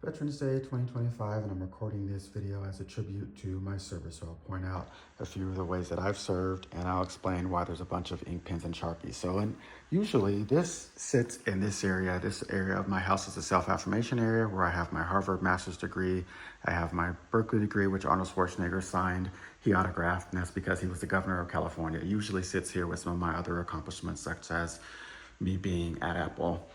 Veterans Day 2025, and I'm recording this video as a tribute to my service. So I'll point out a few of the ways that I've served, and I'll explain why there's a bunch of ink pens and Sharpies. And usually this sits in this area. This area of my house is a self-affirmation area where I have my Harvard master's degree. I have my Berkeley degree, which Arnold Schwarzenegger signed. He autographed, and that's because he was the governor of California. It usually sits here with some of my other accomplishments, such as me being at Apple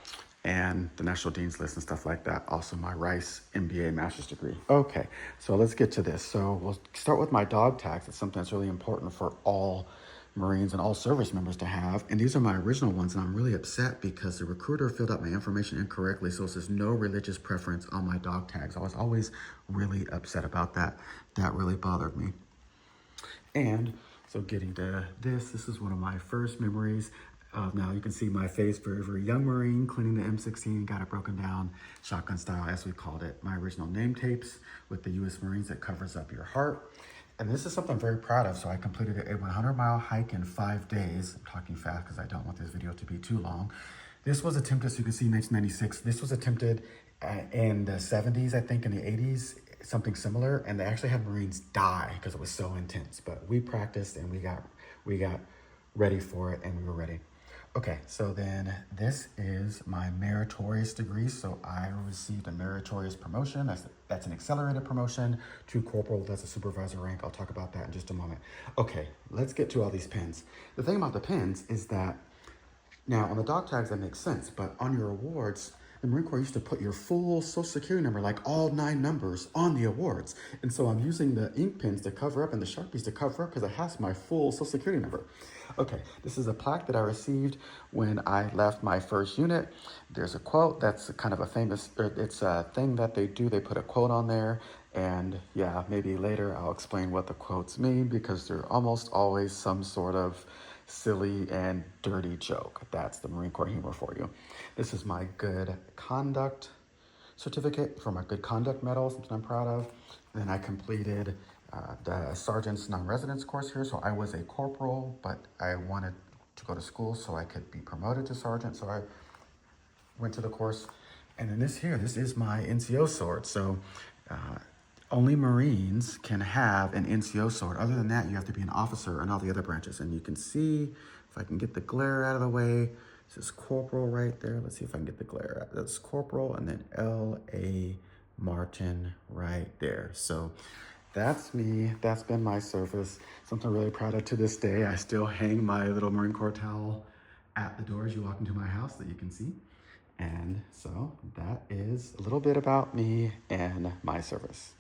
and the National Dean's List and stuff like that. Also my Rice MBA master's degree. Okay, so let's get to this. So we'll start with my dog tags. It's something that's really important for all Marines and all service members to have. And these are my original ones, and I'm really upset because the recruiter filled out my information incorrectly. So it says no religious preference on my dog tags. I was always really upset about that. That really bothered me. And so getting to this is one of my first memories. Now you can see my face, very, very young Marine, cleaning the M16, got it broken down, shotgun style as we called it. My original name tapes with the U.S. Marines that covers up your heart. And this is something I'm very proud of. So I completed a 100-mile hike in 5 days. I'm talking fast because I don't want this video to be too long. This was attempted, so you can see 1996. This was attempted in the 70s, I think in the 80s, something similar. And they actually had Marines die because it was so intense. But we practiced and we got ready for it, and we were ready. Okay, so then this is my meritorious degree. So I received a meritorious promotion. That's an accelerated promotion to corporal. That's a supervisor rank. I'll talk about that in just a moment. Okay, let's get to all these pins. The thing about the pins is that now on the dog tags, that makes sense, but on your awards, the Marine Corps used to put your full Social Security number, like all 9 numbers, on the awards. And so I'm using the ink pens to cover up and the Sharpies to cover up because it has my full Social Security number. Okay, this is a plaque that I received when I left my first unit. There's a quote that's kind of a famous, it's a thing that they do. They put a quote on there, and yeah, maybe later I'll explain what the quotes mean because they're almost always some sort of silly and dirty joke. That's the Marine Corps humor for you. This is my good conduct certificate for my good conduct medal, something I'm proud of. Then I completed the sergeant's non-residence course here. So I was a corporal, but I wanted to go to school so I could be promoted to sergeant. So I went to the course. And then this is my NCO sword. So only Marines can have an NCO sword. Other than that, you have to be an officer in all the other branches. And you can see, if I can get the glare out of the way, this is corporal right there. Let's see if I can get the glare out. That's corporal, and then L.A. Martin right there. So that's me. That's been my service. Something I'm really proud of to this day. I still hang my little Marine Corps towel at the door as you walk into my house that you can see. And so that is a little bit about me and my service.